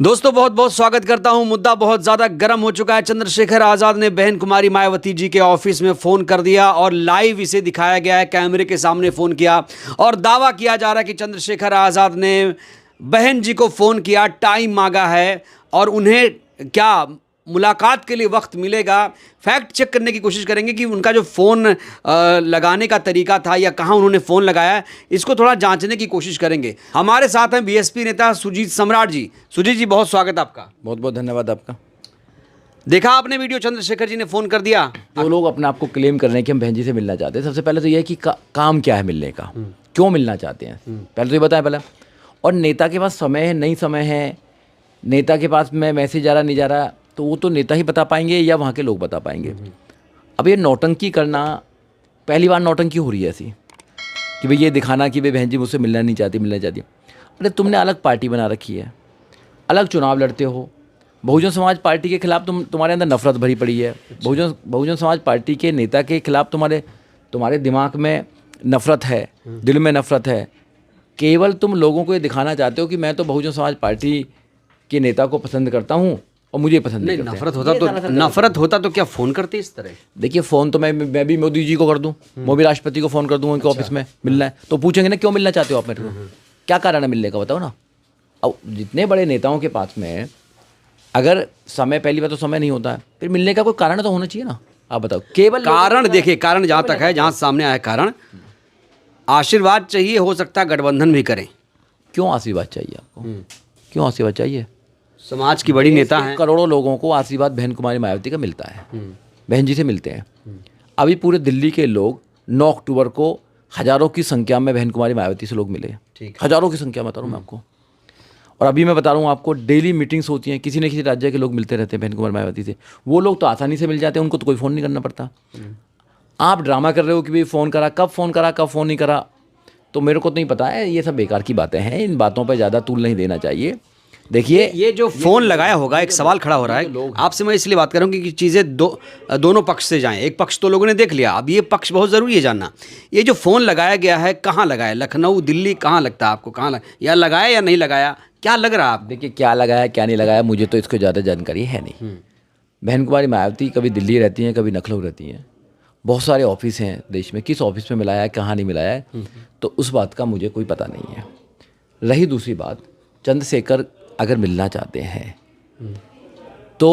दोस्तों बहुत बहुत स्वागत करता हूं। मुद्दा बहुत ज्यादा गर्म हो चुका है। चंद्रशेखर आजाद ने बहन कुमारी मायावती जी के ऑफिस में फोन कर दिया और लाइव इसे दिखाया गया है, कैमरे के सामने फोन किया और दावा किया जा रहा है कि चंद्रशेखर आजाद ने बहन जी को फोन किया, टाइम मांगा है और उन्हें क्या मुलाकात के लिए वक्त मिलेगा। फैक्ट चेक करने की कोशिश करेंगे कि उनका जो फ़ोन लगाने का तरीका था या कहाँ उन्होंने फ़ोन लगाया है, इसको थोड़ा जांचने की कोशिश करेंगे। हमारे साथ हैं बीएसपी नेता सुजीत सम्राट जी। सुजीत जी बहुत स्वागत आपका। बहुत बहुत धन्यवाद आपका। देखा आपने वीडियो, चंद्रशेखर जी ने फ़ोन कर दिया। तो लोग अपने आप को क्लेम कर रहे हैं कि हम बहन जी से मिलना चाहते हैं। सबसे पहले तो यह है कि काम क्या है मिलने का, क्यों मिलना चाहते हैं, पहले तो ये बताएं पहले। और नेता के पास समय है नहीं समय है, नेता के पास में मैसेज जा रहा नहीं जा रहा, तो वो तो नेता ही बता पाएंगे या वहाँ के लोग बता पाएंगे। अब ये नौटंकी करना, पहली बार नौटंकी हो रही है ऐसी कि भाई ये दिखाना कि भाई बहन जी मुझसे मिलना नहीं चाहती। अरे तुमने अलग पार्टी बना रखी है, अलग चुनाव लड़ते हो। बहुजन समाज पार्टी के खिलाफ तुम्हारे अंदर नफरत भरी पड़ी है। बहुजन समाज पार्टी के नेता के खिलाफ तुम्हारे दिमाग में नफरत है, दिल में नफरत है। केवल तुम लोगों को ये दिखाना चाहते हो कि मैं तो बहुजन समाज पार्टी के नेता को पसंद करता हूँ और मुझे पसंद नहीं। नफरत होता तो क्या फ़ोन करते इस तरह? देखिए फ़ोन तो मैं भी मोदी जी को कर दूं, मैं भी राष्ट्रपति को फ़ोन कर दूं उनके ऑफिस में मिलना है, तो पूछेंगे ना क्यों मिलना चाहते हो आप मेरे को, क्या कारण है मिलने का, बताओ ना। अब जितने बड़े नेताओं के पास में अगर समय, पहली बात तो समय नहीं होता है, फिर मिलने का कोई कारण तो होना चाहिए ना। आप बताओ। केवल कारण देखिए, कारण जहाँ तक है, जहाँ सामने आया कारण, आशीर्वाद चाहिए, हो सकता है गठबंधन भी करें। क्यों आशीर्वाद चाहिए आपको, क्यों आशीर्वाद चाहिए? समाज की बड़ी नेता हैं, करोड़ों लोगों को आशीर्वाद बहन कुमारी मायावती का मिलता है, बहन जी से मिलते हैं। अभी पूरे दिल्ली के लोग 9 अक्टूबर को हजारों की संख्या में बहन कुमारी मायावती से लोग मिले, हजारों की संख्या बता रहा हूँ मैं आपको। और अभी मैं बता रहा हूँ आपको, डेली मीटिंग्स होती हैं, किसी न किसी राज्य के लोग मिलते रहते हैं बहन कुमारी मायावती से। वो लोग तो आसानी से मिल जाते हैं, उनको तो कोई फ़ोन नहीं करना पड़ता। आप ड्रामा कर रहे हो कि भाई फ़ोन करा, कब फ़ोन नहीं करा, तो मेरे को तो नहीं पता है। ये सब बेकार की बातें हैं, इन बातों पर ज़्यादा तूल नहीं देना चाहिए। देखिए ये जो फ़ोन लगाया होगा, एक सवाल खड़ा हो रहा है आपसे। मैं इसलिए बात करूँगी कि चीज़ें दोनों पक्ष से जाएं। एक पक्ष तो लोगों ने देख लिया, अब ये पक्ष बहुत ज़रूरी है जानना। ये जो फ़ोन लगाया गया है, कहाँ लगाया? लखनऊ, दिल्ली, कहाँ लगता है आपको? कहाँ या लगाया या नहीं लगाया, क्या लग रहा है आप? देखिए क्या लगाया क्या नहीं लगाया, मुझे तो इसको ज़्यादा जानकारी है नहीं। बहन कुमारी मायावती कभी दिल्ली रहती हैं, कभी लखनऊ रहती हैं। बहुत सारे ऑफिस हैं देश में, किस ऑफिस में मिलाया है, कहाँ नहीं मिलाया है, तो उस बात का मुझे कोई पता नहीं है। रही दूसरी बात, चंद्रशेखर अगर मिलना चाहते हैं तो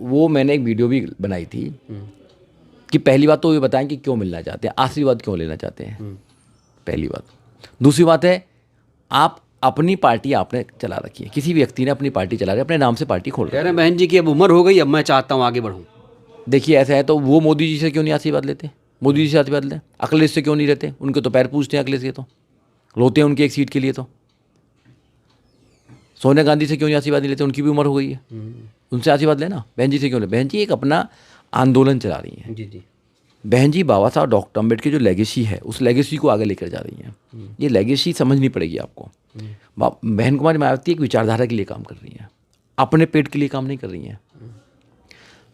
वो मैंने एक वीडियो भी बनाई थी कि पहली बात तो ये बताएं कि क्यों मिलना चाहते हैं, आशीर्वाद क्यों लेना चाहते हैं, पहली बात। दूसरी बात है, आप अपनी पार्टी आपने चला रखी है, किसी व्यक्ति ने अपनी पार्टी चला रही है, अपने नाम से पार्टी खोल रही है। बहन जी की अब उम्र हो गई, अब मैं चाहता हूँ आगे बढ़ूँ। देखिए ऐसा है तो वो मोदी जी से क्यों नहीं आशीर्वाद लेते? मोदी जी से आशीर्वाद लें। अखिलेश से क्यों नहीं रहते? उनके तो पैर पूछते हैं अखिलेश के, तो रोते हैं उनकी एक सीट के लिए। तो सोनिया गांधी से क्यों नहीं आशीर्वाद नहीं लेते? उनकी भी उम्र हो गई है, उनसे आशीर्वाद लेना। बहन जी से क्यों ले? बहन जी एक अपना आंदोलन चला रही हैं। जी। बहन जी बाबा साहब डॉक्टर अम्बेडकर की जो लेगेसी है, उस लेगेसी को आगे लेकर जा रही हैं। ये लेगेसी समझनी पड़ेगी आपको। बहन कुमारी मायावती एक विचारधारा के लिए काम कर रही हैं, अपने पेट के लिए काम नहीं कर रही हैं।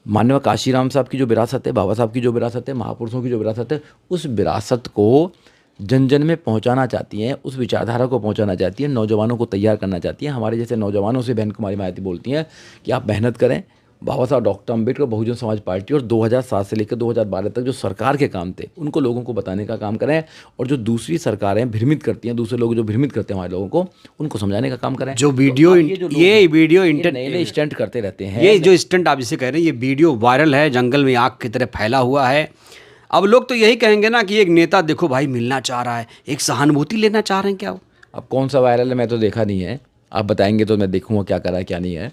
माननीय काशीराम साहब की जो विरासत है, बाबा साहब की जो विरासत है, महापुरुषों की जो विरासत है, उस विरासत को जन जन में पहुंचाना चाहती हैं, उस विचारधारा को पहुंचाना चाहती हैं, नौजवानों को तैयार करना चाहती हैं। हमारे जैसे नौजवानों से बहन कुमारी मायावती बोलती हैं कि आप मेहनत करें। बाबा साहब डॉक्टर अम्बेडकर, बहुजन समाज पार्टी और 2007 से लेकर 2012 तक जो सरकार के काम थे, उनको लोगों को बताने का काम करें। और जो दूसरी सरकारें भ्रमित करती हैं, दूसरे लोग जो भ्रमित करते हैं हमारे लोगों को, उनको समझाने का काम करें। जो वीडियो नए स्टंट करते रहते हैं, ये जो स्टंट आप जिसे कह रहे हैं, ये वीडियो वायरल है, जंगल में आग की तरह फैला हुआ है। अब लोग तो यही कहेंगे ना कि एक नेता देखो भाई मिलना चाह रहा है, एक सहानुभूति लेना चाह रहे हैं क्या? अब कौन सा वायरल है मैं तो देखा नहीं है, आप बताएंगे तो मैं देखूंगा क्या करा है क्या नहीं है।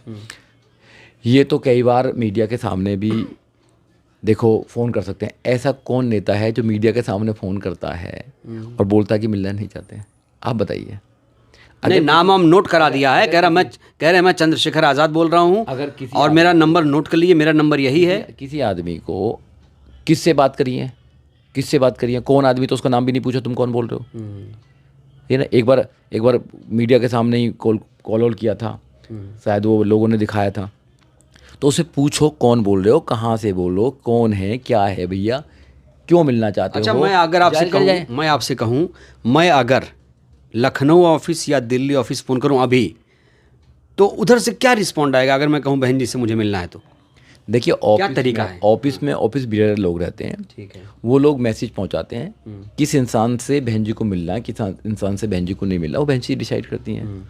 ये तो कई बार मीडिया के सामने भी देखो फ़ोन कर सकते हैं। ऐसा कौन नेता है जो मीडिया के सामने फ़ोन करता है और बोलता है कि मिलना नहीं चाहते हैं? आप बताइए। नहीं, नाम हम नोट करा दिया है, कह रहे मैं चंद्रशेखर आज़ाद बोल रहा हूँ, अगर किसी और मेरा नंबर नोट कर लीजिए, मेरा नंबर यही है। किसी आदमी को किससे बात करिए, कौन आदमी, तो उसका नाम भी नहीं पूछा, तुम कौन बोल रहे हो? ये ना एक बार मीडिया के सामने ही कॉल किया था, शायद वो लोगों ने दिखाया था, तो उसे पूछो कौन बोल रहे हो, कहाँ से बोलो, कौन है, क्या है भैया, क्यों मिलना चाहते हो? अच्छा, मैं आपसे कहूँ, मैं अगर लखनऊ ऑफिस या दिल्ली ऑफिस फ़ोन करूँ अभी, तो उधर से क्या रिस्पॉन्ड आएगा अगर मैं कहूँ बहन जी से मुझे मिलना है तो? देखिए तरीका है? ऑफिस बियर लोग रहते हैं, ठीक है। वो लोग मैसेज पहुंचाते हैं किस इंसान से बहन जी को मिलना है, किस इंसान से बहन जी को नहीं मिलना, वो बहन जी डिसाइड करती हैं।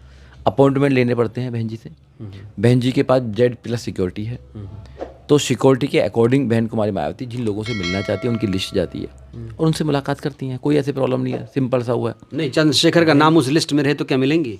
अपॉइंटमेंट लेने पड़ते हैं बहन जी से। बहन जी के पास Z+ सिक्योरिटी है, तो सिक्योरिटी के अकॉर्डिंग बहन कुमारी मायावती जिन लोगों से मिलना चाहती है उनकी लिस्ट जाती है और उनसे मुलाकात करती हैं। कोई ऐसी प्रॉब्लम नहीं है, सिंपल सा हुआ है। नहीं, चंद्रशेखर का नाम उस लिस्ट में रहे तो क्या मिलेंगी?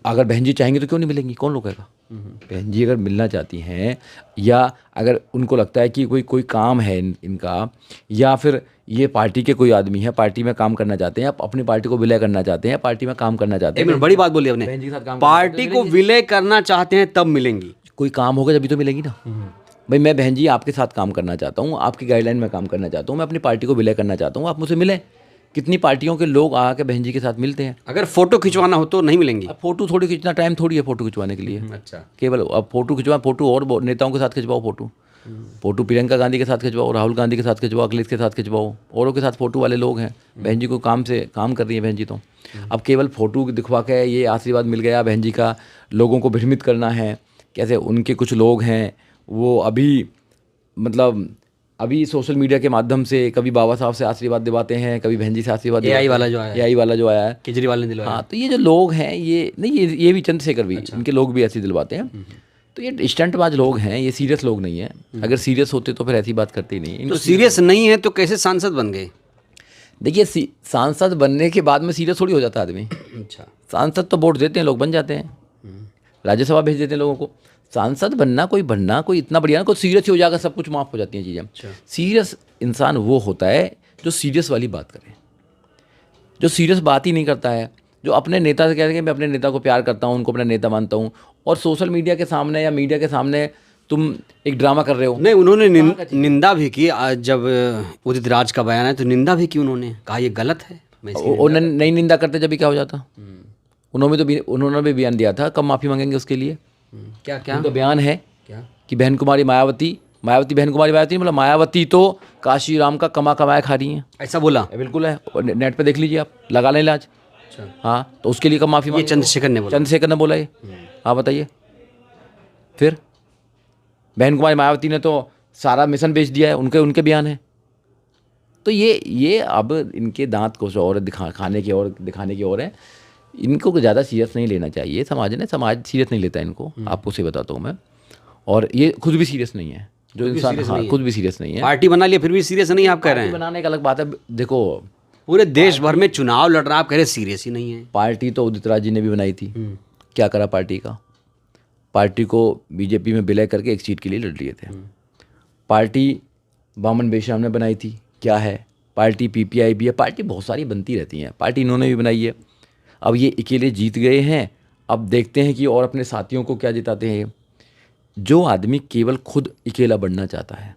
अगर बहन जी चाहेंगे तो क्यों नहीं मिलेंगी, कौन रोकेगा? बहन जी अगर मिलना चाहती हैं, या अगर उनको लगता है कि कोई काम है इनका, या फिर ये पार्टी के कोई आदमी है, पार्टी में काम करना चाहते हैं, अपनी पार्टी को विलय करना चाहते हैं, पार्टी में काम करना चाहते एक हैं, मिनट, बड़ी बात बोली बहन आपने, जी के साथ काम पार्टी को विलय करना चाहते हैं तब मिलेंगी। कोई काम होगा जब भी तो मिलेंगी ना। भाई मैं बहन जी आपके साथ काम करना चाहता हूँ, आपकी गाइडलाइन में काम करना चाहता हूँ, मैं अपनी पार्टी को विलय करना चाहता हूँ, आप मुझसे मिलें। कितनी पार्टियों के लोग आके बहन जी के साथ मिलते हैं। अगर फोटो खिंचवाना हो तो नहीं मिलेंगी? अब फोटो थोड़ी खींचना, टाइम थोड़ी है फोटो खिंचवाने के लिए। अच्छा। केवल अब फोटो खिंचवा, फोटो और नेताओं के साथ खिंचवाओ फोटो प्रियंका गांधी के साथ खिंचवाओ, राहुल गांधी के साथ खिंचवाओ, अखिलेश के साथ खिंचवाओ, औरों के साथ फोटो वाले लोग हैं। बहन जी को काम कर रही है बहन जी तो। अब केवल फोटो दिखवा के ये आशीर्वाद मिल गया बहन जी का, लोगों को भ्रमित करना है कैसे? उनके कुछ लोग हैं वो अभी सोशल मीडिया के माध्यम से कभी बाबा साहब से आशीर्वाद दिवाते हैं, कभी बहन जी से आशीर्वाद AI वाला जो आया है। AI वाला जो आया है, केजरीवाल ने दिलवाया। हाँ, तो ये जो लोग हैं ये नहीं, ये भी चंद्रशेखर भी, इनके लोग भी ऐसे दिलवाते हैं। तो ये स्टंटबाज लोग हैं, ये सीरियस लोग नहीं हैं। अगर सीरियस होते तो फिर ऐसी बात करते ही नहीं। तो सीरियस नहीं है तो कैसे सांसद बन गए? देखिए सांसद बनने के बाद में सीरियस थोड़ी हो जाता है आदमी। अच्छा। सांसद तो वोट देते हैं लोग, बन जाते हैं, राज्यसभा भेज देते हैं लोगों को। सांसद बनना कोई इतना बढ़िया ना, कोई सीरियस ही हो जाएगा, सब कुछ माफ़ हो जाती हैं चीज़ें। सीरियस इंसान वो होता है जो सीरियस वाली बात करे, जो सीरियस बात ही नहीं करता है, जो अपने नेता से कहते हैं मैं अपने नेता को प्यार करता हूँ, उनको अपना नेता मानता हूँ, और सोशल मीडिया के सामने या मीडिया के सामने तुम एक ड्रामा कर रहे हो। नहीं, उन्होंने निंदा भी की। आज जब उदित राज का बयान है तो निंदा भी की, उन्होंने कहा ये गलत है। नहीं निंदा करते जब भी क्या हो जाता? उन्होंने भी बयान दिया था, कब माफ़ी मांगेंगे उसके लिए? क्या तो बयान है क्या कि बहन कुमारी मायावती बहन कुमारी मायावती मतलब मायावती तो काशी राम का कमाया खा रही हैं, ऐसा बोला? बिल्कुल है, नेट पे देख लीजिए आप, लगा लें इलाज। अच्छा। हाँ, तो उसके लिए कब माफ़ी मांगी? चंद्रशेखर ने बोला ये। हाँ बताइए, फिर बहन कुमारी मायावती ने तो सारा मिशन बेच दिया है, उनके बयान है। तो ये अब इनके दांत कुछ और दिखाने की ओर है। इनको ज़्यादा सीरियस नहीं लेना चाहिए समाज सीरियस नहीं लेता इनको, आपको से बताता हूँ मैं। और ये खुद भी सीरियस नहीं है जो इंसान, हाँ, खुद भी सीरियस नहीं है। पार्टी बना लिया फिर भी सीरियस नहीं, आप कह रहे हैं? बनाने का अलग बात है। देखो पूरे देश भर में चुनाव लड़ रहा, आप कह रहे सीरियस ही नहीं है। पार्टी तो उदित राज जी ने भी बनाई थी, क्या करा पार्टी को बीजेपी में विलय करके एक सीट के लिए लड़ लिए थे। पार्टी बामन बेशराम ने बनाई थी, क्या है? पार्टी PPI भी है, पार्टी बहुत सारी बनती रहती हैं, पार्टी इन्होंने भी बनाई है। अब ये अकेले जीत गए हैं, अब देखते हैं कि और अपने साथियों को क्या जिताते हैं। जो आदमी केवल खुद अकेला बढ़ना चाहता है,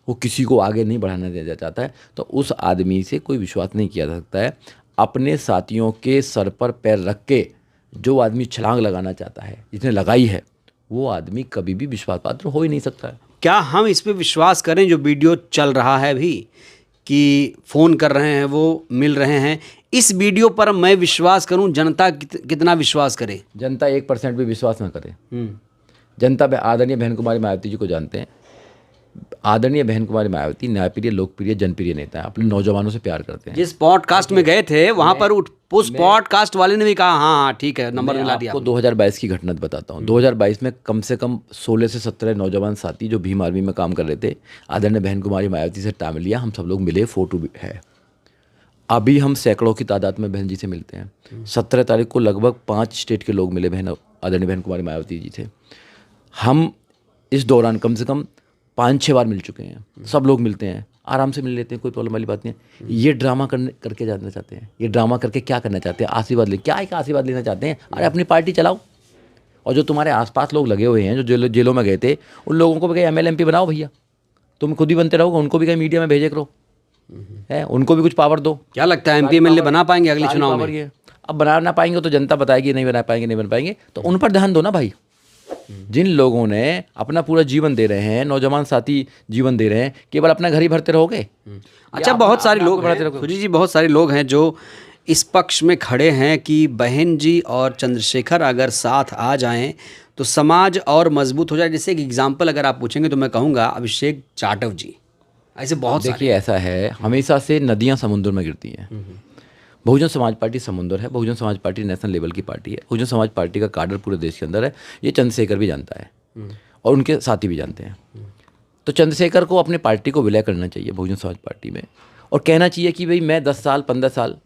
वो किसी को आगे नहीं बढ़ाना देना चाहता है, तो उस आदमी से कोई विश्वास नहीं किया जा सकता है। अपने साथियों के सर पर पैर रख के जो आदमी छलांग लगाना चाहता है, जिसने लगाई है, वो आदमी कभी भी विश्वास पात्र हो ही नहीं सकता है। क्या हम इस पे विश्वास करें जो वीडियो चल रहा है अभी कि फ़ोन कर रहे हैं वो मिल रहे हैं, इस वीडियो पर मैं विश्वास करूं? जनता कितना विश्वास करे? जनता 1% भी विश्वास ना करे। जनता आदरणीय बहन कुमारी मायावती जी को जानते हैं। आदरणीय बहन कुमारी मायावती न्यायप्रिय, लोकप्रिय, जनप्रिय नेता है, अपने नौजवानों से प्यार करते हैं। जिस पॉडकास्ट में गए थे वहां पर उस पॉडकास्ट वाले ने भी कहा हाँ ठीक है, नंबर मिला दिया। आपको 2022 की घटना बताता हूँ। 2022 में कम से कम 16 से 17 नौजवान साथी जो भीम आर्मी में काम कर रहे थे, आदरणीय बहन कुमारी मायावती से टाइम लिया, हम सब लोग मिले, फोटो भी है। अभी हम सैकड़ों की तादाद में बहन जी से मिलते हैं। 17 तारीख को लगभग 5 स्टेट के लोग मिले आदरणीय बहन कुमारी मायावती जी से। हम इस दौरान कम से कम 5-6 बार मिल चुके हैं। सब लोग मिलते हैं, आराम से मिल लेते हैं, कोई प्रॉब्लम वाली बात नहीं है। ये ड्रामा करके जाना चाहते हैं, ये ड्रामा करके क्या करना चाहते हैं? आशीर्वाद आशीर्वाद लेना चाहते हैं? अरे अपनी पार्टी चलाओ। और जो तुम्हारे आसपास लोग लगे हुए हैं, जो जेलों में गए थे, उन लोगों को भी कहीं MLA MP बनाओ भैया, तुम खुद ही बनते रहोगे, उनको भी कहीं मीडिया में भेजे करो, है, उनको भी कुछ पावर दो। क्या लगता है MP MLA बना पाएंगे अगले चुनाव में? अब बना ना पाएंगे तो जनता बताएगी, नहीं बना पाएंगे, तो उन पर ध्यान दो ना भाई। जिन लोगों ने अपना पूरा जीवन दे रहे हैं, नौजवान साथी जीवन दे रहे हैं, केवल अपना घर ही भरते रहोगे? अच्छा, बहुत सारे लोग हैं सुजीत जी, बहुत सारे लोग हैं जो इस पक्ष में खड़े हैं कि बहन जी और चंद्रशेखर अगर साथ आ जाएं तो समाज और मजबूत हो जाए। जैसे एक एग्जाम्पल अगर आप पूछेंगे तो मैं कहूँगा अभिषेक जाटव जी, ऐसे बहुत सारे। देखिए ऐसा है, हमेशा से नदियाँ समुद्र में गिरती हैं। बहुजन समाज पार्टी समुद्र है, Bahujan Samaj party national level की पार्टी है, बहुजन समाज पार्टी का काडर पूरे देश के अंदर है। ये चंद्रशेखर भी जानता है और उनके साथी भी जानते हैं। तो चंद्रशेखर को अपने पार्टी को विलय करना चाहिए बहुजन समाज पार्टी में, और कहना चाहिए कि भाई मैं 10 साल 15 साल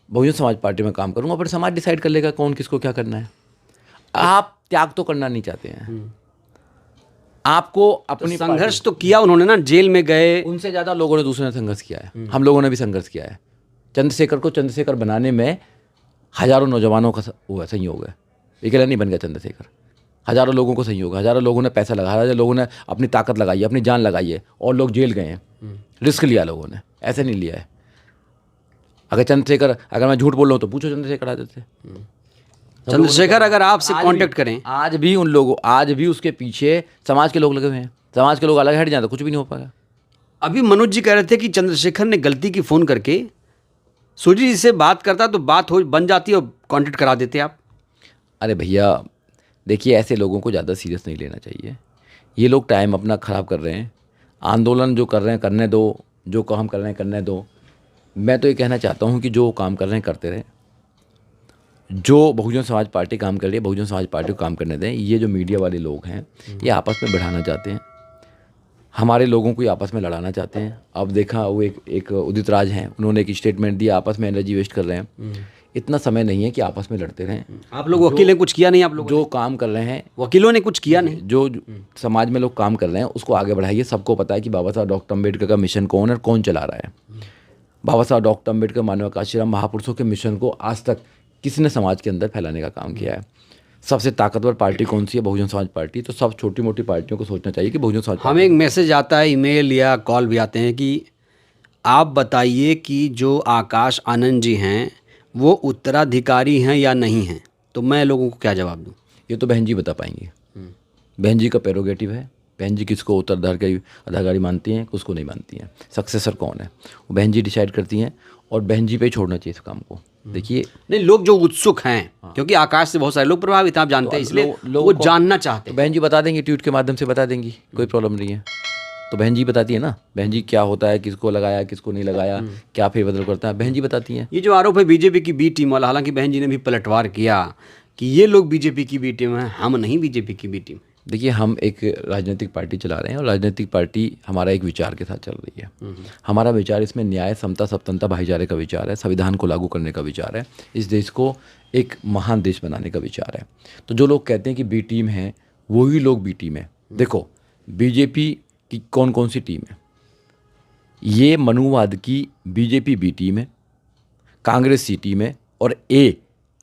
बहुजन समाज पार्टी में काम करूँगा, फिर समाज डिसाइड कर लेगा कौन किसको क्या करना है। आप त्याग तो करना नहीं चाहते हैं, आपको अपनी संघर्ष तो किया उन्होंने ना, जेल में गए। उनसे ज़्यादा लोगों ने दूसरे ने संघर्ष किया है, हम लोगों ने भी संघर्ष किया है। चंद्रशेखर को चंद्रशेखर बनाने में हजारों नौजवानों का वो है, सहयोग है। अकेला नहीं बन गया चंद्रशेखर, हजारों लोगों को सहयोग है, हजारों लोगों ने पैसा लगाया, हजारों लोगों ने अपनी ताकत लगाई है, अपनी जान लगाई है, और लोग जेल गए हैं। रिस्क लिया लोगों ने, ऐसे नहीं लिया है। अगर चंद्रशेखर, अगर मैं झूठ बोल रहा हूँ तो पूछो चंद्रशेखर आजाद से। चंद्रशेखर अगर आपसे कांटेक्ट करें, आज भी उन लोगों, आज भी उसके पीछे समाज के लोग लगे हुए हैं। समाज के लोग अलग हट जाए तो कुछ भी नहीं हो पाएगा। अभी मनोज जी कह रहे थे कि चंद्रशेखर ने गलती की, फ़ोन करके सूजी जी से बात करता तो बात हो बन जाती और कांटेक्ट करा देते आप। अरे भैया देखिए, ऐसे लोगों को ज़्यादा सीरियस नहीं लेना चाहिए। ये लोग टाइम अपना ख़राब कर रहे हैं। आंदोलन जो कर रहे हैं करने दो, जो काम कर रहे हैं करने दो। मैं तो ये कहना चाहता हूँ कि जो काम कर रहे हैं करते रहें। जो बहुजन समाज पार्टी काम कर रही है, बहुजन समाज पार्टी को काम करने दें। ये जो मीडिया वाले लोग हैं, ये आपस में बढ़ाना चाहते हैं, हमारे लोगों को ही आपस में लड़ाना चाहते हैं। अब देखा वो एक उदित राज हैं, उन्होंने एक स्टेटमेंट दिया, आपस में एनर्जी वेस्ट कर रहे हैं। इतना समय नहीं है कि आपस में लड़ते रहें। आप लोग वकील ने कुछ किया नहीं, आप लोग जो काम कर रहे हैं, वकीलों ने कुछ किया नहीं। जो समाज में लोग काम कर रहे हैं उसको आगे बढ़ाइए। सबको पता है कि बाबा साहब डॉक्टर अम्बेडकर का मिशन कौन है और कौन चला रहा है। बाबा साहब डॉक्टर अम्बेडकर मानवकाशीराम महापुरुषों के मिशन को आज तक किसने समाज के अंदर फैलाने का काम किया है? सबसे ताकतवर पार्टी कौन सी है? बहुजन समाज पार्टी। तो सब छोटी मोटी पार्टियों को सोचना चाहिए कि बहुजन समाज हमें एक मैसेज आता है, ईमेल या कॉल भी आते हैं कि आप बताइए कि जो आकाश आनंद जी हैं वो उत्तराधिकारी हैं या नहीं हैं। तो मैं लोगों को क्या जवाब दूं? ये तो बहन जी बता पाएंगी। बहन जी का प्रेरोगेटिव है। बहन जी किसको उत्तराधिकारी मानती हैं, किसको नहीं मानती हैं, सक्सेसर कौन है, वो बहन जी डिसाइड करती हैं। और बहन जी पे ही छोड़ना चाहिए इस काम को। देखिए नहीं, लोग जो उत्सुक हैं, क्योंकि आकाश से बहुत सारे लोग प्रभावित हैं, आप जानते हैं, इसलिए वो जानना चाहते तो हैं। बहन जी बता देंगी, ट्वीट के माध्यम से बता देंगी, कोई प्रॉब्लम नहीं है। तो बहन जी बताती है ना, बहन जी क्या होता है, किसको लगाया किसको नहीं लगाया, क्या फेरबदल करता है, बहन जी बताती हैं। ये जो आरोप है बीजेपी की बी टीम वाला, हालांकि बहन जी ने भी पलटवार किया कि ये लोग बीजेपी की बी टीम है, हम नहीं बीजेपी की बी टीम। देखिए, हम एक राजनीतिक पार्टी चला रहे हैं और राजनीतिक पार्टी हमारा एक विचार के साथ चल रही है। हमारा विचार इसमें न्याय, समता, स्वतंत्रता, भाईचारे का विचार है। संविधान को लागू करने का विचार है। इस देश को एक महान देश बनाने का विचार है। तो जो लोग कहते हैं कि बी टीम है, वही लोग बी टीम है। देखो, बीजेपी की कौन कौन सी टीम है? ये मनुवाद की बीजेपी बी टीम है, कांग्रेस सी टीम है, और ए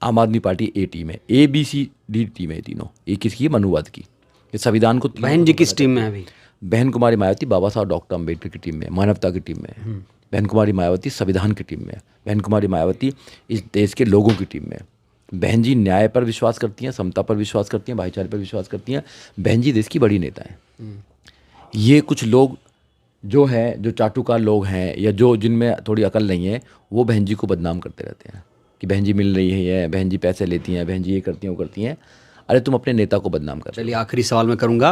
आम आदमी पार्टी ए टीम है। A B C D team है तीनों। ए किसकी है? मनुवाद की। ये संविधान को बहन जी किस टीम में है अभी? बहन कुमारी मायावती बाबा साहब डॉक्टर अम्बेडकर की टीम में, मानवता की टीम में है। बहन कुमारी मायावती संविधान की टीम में है। बहन कुमारी मायावती इस देश के लोगों की टीम में है। बहन जी न्याय पर विश्वास करती हैं, समता पर विश्वास करती हैं, भाईचारे पर विश्वास करती हैं। बहन जी देश की बड़ी नेता हैं। ये कुछ लोग जो हैं, जो चाटुकार लोग हैं या जो जिनमें थोड़ी अकल नहीं है, वो बहन जी को बदनाम करते रहते हैं कि बहन जी मिल रही है, बहन जी पैसे लेती हैं, बहन जी ये करती हैं, वो करती हैं। अरे तुम अपने नेता को बदनाम कर। चलिए, आखिरी सवाल मैं करूंगा।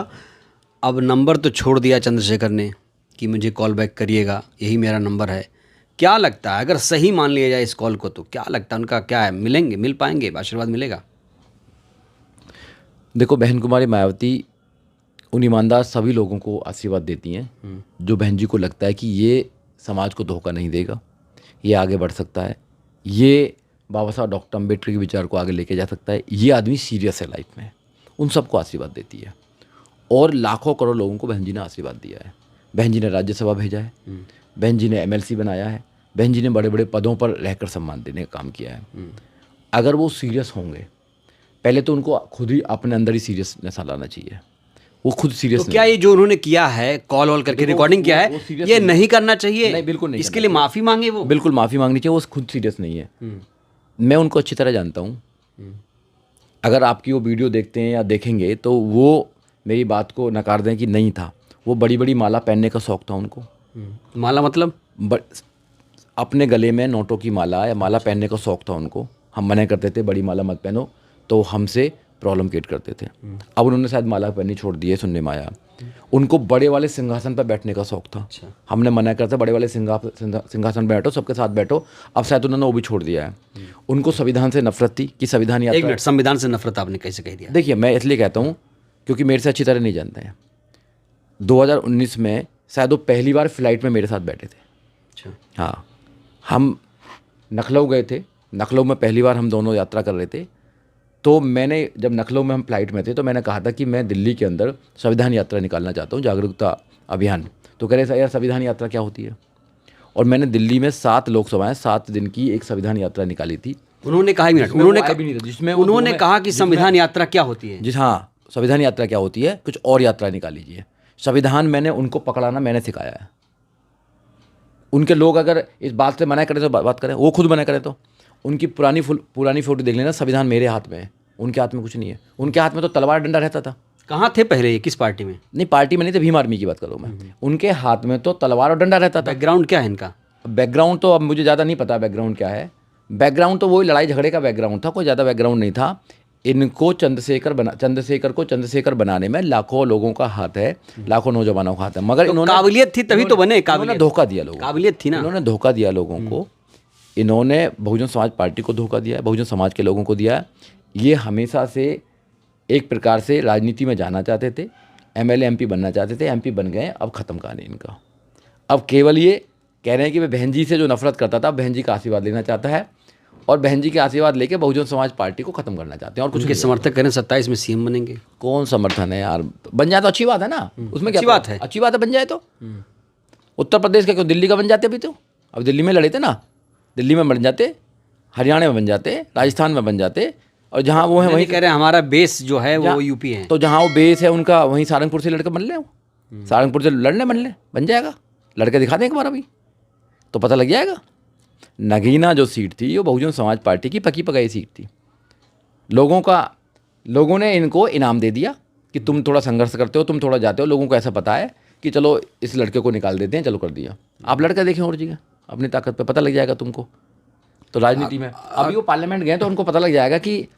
अब नंबर तो छोड़ दिया चंद्रशेखर ने कि मुझे कॉल बैक करिएगा, यही मेरा नंबर है। क्या लगता है, अगर सही मान लिया जाए इस कॉल को, तो क्या लगता है उनका क्या है, मिलेंगे, मिल पाएंगे, आशीर्वाद मिलेगा? देखो, बहन कुमारी मायावती उन ईमानदार सभी लोगों को आशीर्वाद देती हैं जो बहन जी को लगता है कि ये समाज को धोखा नहीं देगा, ये आगे बढ़ सकता है, ये बाबा साहब डॉक्टर अम्बेडकर के विचार को आगे लेके जा सकता है, ये आदमी सीरियस है लाइफ में। उन सबको आशीर्वाद देती है। और लाखों करोड़ लोगों को बहन जी ने आशीर्वाद दिया है। बहन जी ने राज्यसभा भेजा है, बहन जी ने MLC बनाया है, बहन जी ने बड़े बड़े पदों पर रहकर सम्मान देने का काम किया है। अगर वो सीरियस होंगे, पहले तो उनको खुद ही अपने अंदर ही सीरियसनेस लाना चाहिए। वो खुद सीरियस तो क्या ये जो उन्होंने किया है, कॉल वॉल करके रिकॉर्डिंग किया है, ये नहीं करना चाहिए? नहीं, बिल्कुल नहीं। इसके लिए माफ़ी मांगे वो? बिल्कुल माफ़ी मांगनी चाहिए। वो खुद सीरियस नहीं है। मैं उनको अच्छी तरह जानता हूँ। अगर आपकी वो वीडियो देखते हैं या देखेंगे तो वो मेरी बात को नकार दें कि नहीं था। वो बड़ी बड़ी माला पहनने का शौक़ था उनको। माला मतलब? अपने गले में नोटों की माला या माला पहनने का शौक था उनको। हम मना करते थे बड़ी माला मत पहनो, तो हमसे प्रॉब्लम क्रिएट करते थे। अब उन्होंने शायद माला पहननी छोड़ दी है, सुनने में आया। उनको बड़े वाले सिंहासन पर बैठने का शौक था। हमने मना करता बड़े वाले सिंहासन पर बैठो, सबके साथ बैठो। अब शायद उन्होंने वो भी छोड़ दिया है। उनको संविधान से नफरत थी कि संविधान एक मिनट, संविधान से नफरत आपने कैसे कह दिया? देखिए, मैं इसलिए कहता हूँ क्योंकि मेरे से अच्छी तरह नहीं जानते हैं। 2019 में शायद वो पहली बार फ्लाइट में मेरे साथ बैठे थे। अच्छा। हाँ, हम लखनऊ गए थे। लखनऊ में पहली बार हम दोनों यात्रा कर रहे थे। तो मैंने जब लखनऊ में हम फ्लाइट में थे तो मैंने कहा था कि मैं दिल्ली के अंदर संविधान यात्रा निकालना चाहता हूँ, जागरूकता अभियान। तो कह रहे यार संविधान यात्रा क्या होती है? और मैंने दिल्ली में 7 लोकसभाएं 7 दिन की एक संविधान यात्रा निकाली थी। उन्होंने कहा उन्होंने कहा कि संविधान यात्रा क्या होती है? जी हाँ, संविधान यात्रा क्या होती है, कुछ और यात्रा निकाल लीजिए। संविधान मैंने उनको पकड़ाना मैंने सिखाया है। उनके लोग अगर इस बात से मना करें तो बात करें, वो खुद मना करें तो उनकी पुरानी फ़ोटो देख लेना। संविधान मेरे हाथ में है, उनके हाथ में कुछ नहीं है। उनके हाथ में तो तलवार डंडा रहता था। कहाँ थे पहले ये, किस पार्टी में? नहीं, पार्टी में नहीं थे, भीम आर्मी की बात करूँ मैं। उनके हाथ में तो तलवार और डंडा रहता था। बैकग्राउंड क्या है इनका? बैकग्राउंड तो अब मुझे ज़्यादा नहीं पता बैकग्राउंड क्या है। बैकग्राउंड तो वही लड़ाई झगड़े का बैकग्राउंड था, कोई ज़्यादा बैकग्राउंड नहीं था। इनको चंद्रशेखर को चंद्रशेखर बनाने में लाखों लोगों का हाथ है, लाखों नौजवानों का हाथ है। मगर इन्होंने काबिलियत थी तभी तो बने। इन्होंने धोखा दिया लोगों को। काबिलियत थी ना, इन्होंने धोखा दिया लोगों को। इन्होंने बहुजन समाज पार्टी को धोखा दिया है, बहुजन समाज के लोगों को दिया है। ये हमेशा से एक प्रकार से राजनीति में जाना चाहते थे, एमएलए एमपी बनना चाहते थे, एमपी बन गए। अब ख़त्म कहानी इनका। अब केवल ये कह रहे हैं कि वे बहन जी से जो नफरत करता था, बहन जी का आशीर्वाद लेना चाहता है और बहन जी के आशीर्वाद लेके बहुजन समाज पार्टी को खत्म करना चाहते हैं। और कुछ उनके समर्थक करें 27 में सीएम बनेंगे। कौन समर्थन है यार? बन जाए तो अच्छी बात है ना, उसमें क्या बात है? अच्छी बात है, बन जाए तो। उत्तर प्रदेश का क्यों, दिल्ली का बन जाते अभी तो। अब दिल्ली में लड़े थे ना, दिल्ली में बन जाते, हरियाणा में बन जाते, राजस्थान में बन जाते। और जहाँ वो है वहीं कह रहे हैं हमारा बेस जो है वो यूपी है, तो जहाँ वो बेस है उनका वहीं सहारनपुर से लड़के बन ले। सहारनपुर से लड़ने बन जाएगा, लड़के दिखा दें एक बार अभी तो पता लग जाएगा। नगीना जो सीट थी वो बहुजन समाज पार्टी की पकी पकाई सीट थी। लोगों ने इनको इनाम दे दिया कि तुम थोड़ा संघर्ष करते हो, तुम थोड़ा जाते हो। लोगों को ऐसा पता है कि चलो इस लड़के को निकाल देते हैं, चलो कर दिया। आप लड़का देखें और जगह अपनी ताकत पे पता लग जाएगा तुमको। तो राजनीति में अभी वो पार्लियामेंट गए तो उनको पता लग जाएगा कि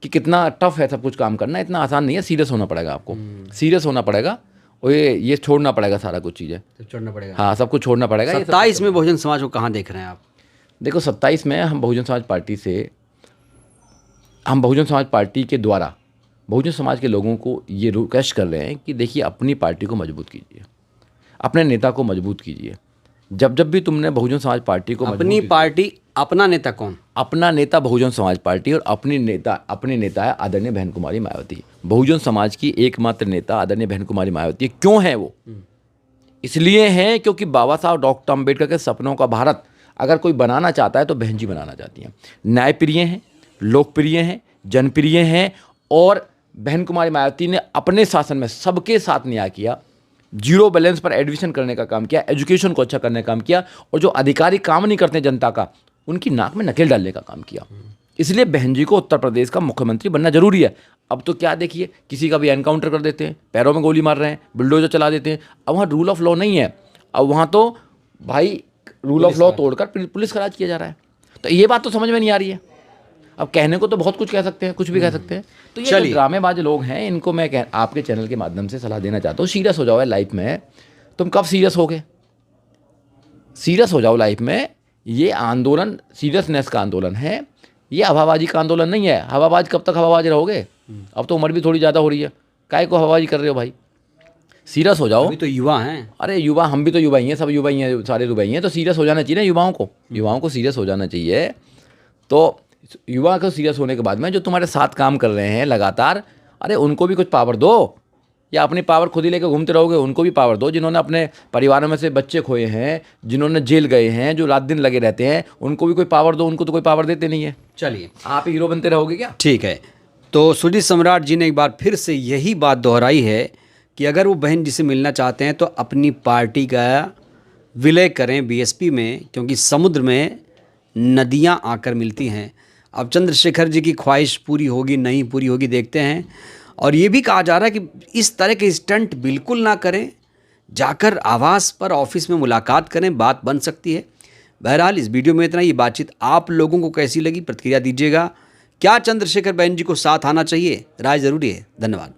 कितना टफ है सब कुछ काम करना। इतना आसान नहीं है, सीरियस होना पड़ेगा आपको, सीरियस होना पड़ेगा। और ये छोड़ना पड़ेगा सारा कुछ चीज़ें, छोड़ना पड़ेगा। हाँ, सब कुछ छोड़ना पड़ेगा। 27 में बहुजन समाज को कहाँ देख रहे हैं आप? देखो, 27 में हम बहुजन समाज पार्टी के द्वारा बहुजन समाज के लोगों को ये रिक्वेस्ट कर रहे हैं कि देखिए अपनी पार्टी को मजबूत कीजिए, अपने नेता को मजबूत कीजिए। जब भी तुमने बहुजन समाज पार्टी को अपनी पार्टी, अपना नेता कौन? अपना नेता बहुजन समाज पार्टी और अपने नेता है आदरणीय बहन कुमारी मायावती। बहुजन समाज की एकमात्र नेता आदरणीय बहन कुमारी मायावती। क्यों है वो? इसलिए है क्योंकि बाबा साहब डॉक्टर अम्बेडकर के सपनों का भारत अगर कोई बनाना चाहता है तो बहन जी बनाना चाहती हैं। न्यायप्रिय हैं, लोकप्रिय हैं, जनप्रिय हैं। और बहन कुमारी मायावती ने अपने शासन में सबके साथ न्याय किया, जीरो बैलेंस पर एडमिशन करने का काम किया, एजुकेशन को अच्छा करने का काम किया। और जो अधिकारी काम नहीं करते जनता का, उनकी नाक में नकेल डालने का काम किया। इसलिए बहन जी को उत्तर प्रदेश का मुख्यमंत्री बनना जरूरी है। अब तो क्या देखिए, किसी का भी एनकाउंटर कर देते हैं, पैरों में गोली मार रहे हैं, बुलडोजर चला देते हैं। अब वहाँ रूल ऑफ लॉ नहीं है, अब वहाँ तो भाई रूल ऑफ लॉ तोड़कर पुलिस का राज किया जा रहा है। तो ये बात तो समझ में नहीं आ रही है। अब कहने को तो बहुत कुछ कह सकते हैं, कुछ भी कह सकते हैं। तो ये जो ड्रामेबाज लोग हैं, इनको मैं आपके चैनल के माध्यम से सलाह देना चाहता हूँ, सीरियस हो जाओ लाइफ में। तुम कब सीरियस होगे? सीरियस हो जाओ लाइफ में। ये आंदोलन सीरियसनेस का आंदोलन है, ये हवाबाजी का आंदोलन नहीं है। हवाबाज कब तक हवाबाज रहोगे? अब तो उम्र भी थोड़ी ज़्यादा हो रही है, काहे को हवाबाजी कर रहे हो भाई? सीरियस हो जाओ। अभी तो युवा हैं। अरे युवा, हम भी तो युवा ही हैं, सब युवा ही हैं, सारे युवा ही हैं। तो सीरियस हो जाना चाहिए ना युवाओं को सीरियस हो जाना चाहिए। तो युवा को सीरियस होने के बाद में जो तुम्हारे साथ काम कर रहे हैं लगातार, अरे उनको भी कुछ पावर दो। या अपनी पावर खुद ही लेकर घूमते रहोगे? उनको भी पावर दो। जिन्होंने अपने परिवारों में से बच्चे खोए हैं, जिन्होंने जेल गए हैं, जो रात दिन लगे रहते हैं, उनको भी कोई पावर दो। उनको तो कोई पावर देते नहीं है। चलिए, आप हीरो बनते रहोगे क्या? ठीक है। तो सुजीत सम्राट जी ने एक बार फिर से यही बात दोहराई है कि अगर वो बहन जी से मिलना चाहते हैं तो अपनी पार्टी का विलय करें बीएसपी में, क्योंकि समुद्र में नदियां आकर मिलती हैं। अब चंद्रशेखर जी की ख्वाहिश पूरी होगी नहीं पूरी होगी देखते हैं। और ये भी कहा जा रहा है कि इस तरह के स्टंट बिल्कुल ना करें, जाकर आवास पर ऑफिस में मुलाकात करें, बात बन सकती है। बहरहाल इस वीडियो में इतना ही। बातचीत आप लोगों को कैसी लगी, प्रतिक्रिया दीजिएगा। क्या चंद्रशेखर बहन जी को साथ आना चाहिए? राय जरूरी है। धन्यवाद।